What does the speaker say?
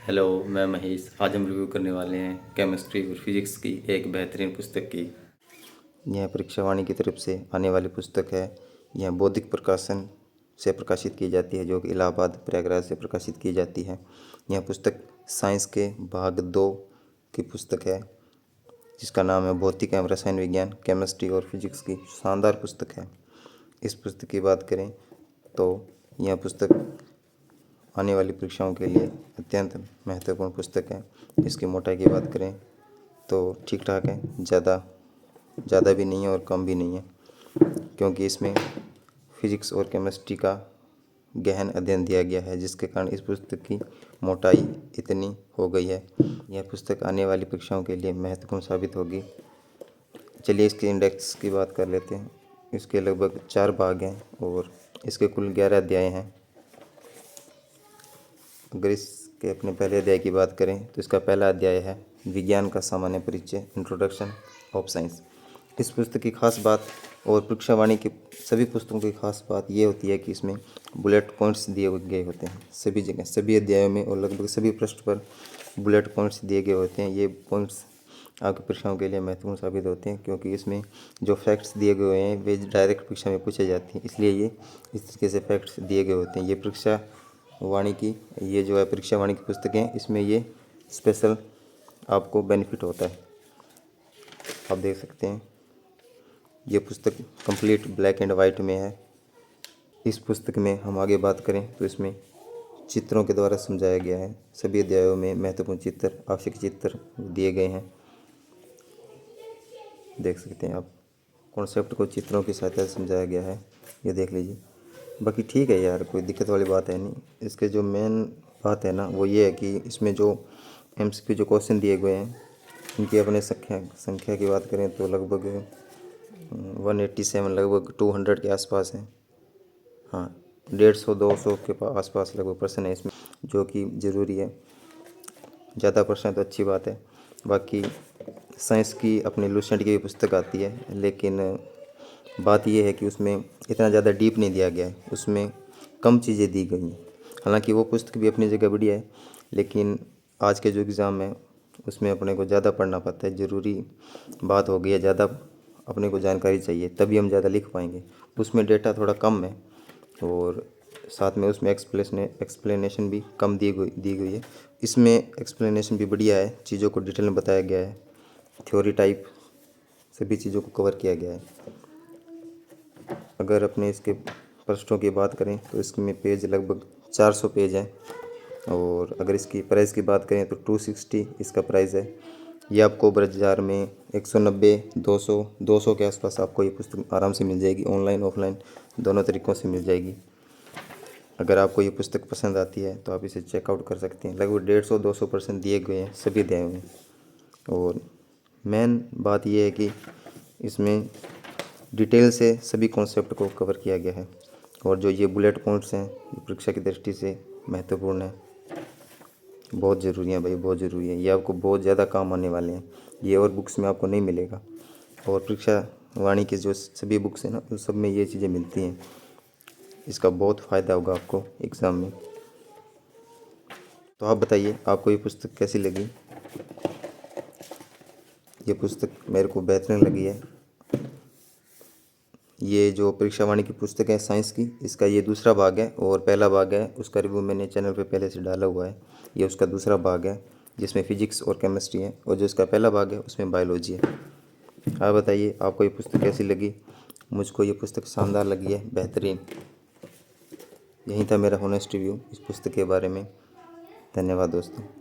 Hello, मैं महेश। आज हम रिव्यू करने वाले हैं केमिस्ट्री और फिजिक्स की एक बेहतरीन पुस्तक की। यह परीक्षा वाणी की तरफ से आने वाली पुस्तक है। यह बौद्धिक प्रकाशन से प्रकाशित की जाती है, जो कि इलाहाबाद प्रयागराज से प्रकाशित की जाती है। यह पुस्तक साइंस के भाग 2 की पुस्तक है, जिसका नाम है भौतिक एवं रसायन विज्ञान, केमिस्ट्री और फिजिक्स की शानदार पुस्तक है। इस पुस्तक की बात करें तो यह पुस्तक आने वाली परीक्षाओं के लिए अत्यंत महत्वपूर्ण पुस्तक है। इसकी मोटाई की बात करें तो ठीक ठाक है, ज़्यादा भी नहीं है और कम भी नहीं है, क्योंकि इसमें फिजिक्स और केमिस्ट्री का गहन अध्ययन दिया गया है, जिसके कारण इस पुस्तक की मोटाई इतनी हो गई है। यह पुस्तक आने वाली परीक्षाओं के लिए महत्वपूर्ण साबित होगी। चलिए इसके इंडेक्स की बात कर लेते हैं। इसके लगभग 4 भाग हैं और इसके कुल 11 अध्याय हैं। अगर इसके अपने पहले अध्याय की बात करें तो इसका पहला अध्याय है विज्ञान का सामान्य परिचय, इंट्रोडक्शन ऑफ साइंस। इस पुस्तक की खास बात और परीक्षा वाणी की सभी पुस्तकों की खास बात ये होती है कि इसमें बुलेट पॉइंट्स दिए गए होते हैं सभी जगह, सभी अध्यायों में, और लगभग सभी पृष्ठ पर बुलेट पॉइंट्स दिए गए होते हैं। ये पॉइंट्स आपकी परीक्षाओं के लिए महत्वपूर्ण साबित होते हैं, क्योंकि इसमें जो फैक्ट्स दिए गए हैं वे डायरेक्ट परीक्षा में पूछे जाते हैं, इसलिए ये इस तरीके से फैक्ट्स दिए गए होते हैं। ये परीक्षा वाणी की, ये जो है परीक्षा वाणी की पुस्तकें, इसमें ये स्पेशल आपको बेनिफिट होता है। आप देख सकते हैं ये पुस्तक कंप्लीट ब्लैक एंड वाइट में है। इस पुस्तक में हम आगे बात करें तो इसमें चित्रों के द्वारा समझाया गया है। सभी अध्यायों में महत्वपूर्ण चित्र, आवश्यक चित्र दिए गए हैं। देख सकते हैं आप, कॉन्सेप्ट को चित्रों की सहायता से समझाया गया है, ये देख लीजिए। बाकी ठीक है यार, कोई दिक्कत वाली बात है नहीं। इसके जो मेन बात है ना वो ये है कि इसमें जो MCQ जो क्वेश्चन दिए गए हैं उनकी अपने संख्या की बात करें तो लगभग 187, लगभग 200 के आसपास है। हाँ, 150-200 के आसपास लगभग प्रश्न है इसमें, जो कि ज़रूरी है। ज़्यादा प्रश्न है तो अच्छी बात है। बाकी साइंस की अपनी लुसेंट की भी पुस्तक आती है, लेकिन बात यह है कि उसमें इतना ज़्यादा डीप नहीं दिया गया है, उसमें कम चीज़ें दी गई हैं। हालांकि वो पुस्तक भी अपनी जगह बढ़िया है, लेकिन आज के जो एग्ज़ाम है उसमें अपने को ज़्यादा पढ़ना पड़ता है। ज़रूरी बात हो गई है, ज़्यादा अपने को जानकारी चाहिए, तभी हम ज़्यादा लिख पाएंगे। उसमें डेटा थोड़ा कम है और साथ में उसमें एक्सप्लेनेशन भी कम दी गई है। इसमें एक्सप्लेनेशन भी बढ़िया है, चीज़ों को डिटेल में बताया गया है, थ्योरी टाइप सभी चीज़ों को कवर किया गया है। अगर अपने इसके पृष्ठों की बात करें तो इसमें पेज लगभग 400 पेज हैं, और अगर इसकी प्राइस की बात करें तो 260 इसका प्राइस है। ये आपको बाज़ार में 190, 200 के आसपास आपको ये पुस्तक आराम से मिल जाएगी, ऑनलाइन ऑफलाइन दोनों तरीक़ों से मिल जाएगी। अगर आपको ये पुस्तक पसंद आती है तो आप इसे चेकआउट कर सकते हैं। लगभग 150-200% दिए गए हैं सभी अध्यायों में, और मेन बात यह है कि इसमें डिटेल से सभी कॉन्सेप्ट को कवर किया गया है, और जो ये बुलेट पॉइंट्स हैं परीक्षा की दृष्टि से महत्वपूर्ण है, बहुत ज़रूरी है भाई, बहुत ज़रूरी है। ये आपको बहुत ज़्यादा काम आने वाले हैं, ये और बुक्स में आपको नहीं मिलेगा। और परीक्षा वाणी की जो सभी बुक्स हैं ना, उन सब में ये चीज़ें मिलती हैं। इसका बहुत फ़ायदा होगा आपको एग्ज़ाम में। तो आप बताइए आपको ये पुस्तक कैसी लगी। ये पुस्तक मेरे को बेहतरीन लगी है। ये जो परीक्षा वाणी की पुस्तक है साइंस की, इसका ये दूसरा भाग है, और पहला भाग है उसका रिव्यू मैंने चैनल पे पहले से डाला हुआ है। ये उसका दूसरा भाग है जिसमें फिजिक्स और केमिस्ट्री है, और जो इसका पहला भाग है उसमें बायोलॉजी है। आप बताइए आपको ये पुस्तक कैसी लगी। मुझको ये पुस्तक शानदार लगी है, बेहतरीन। यही था मेरा होनेस्ट रिव्यू इस पुस्तक के बारे में। धन्यवाद दोस्तों।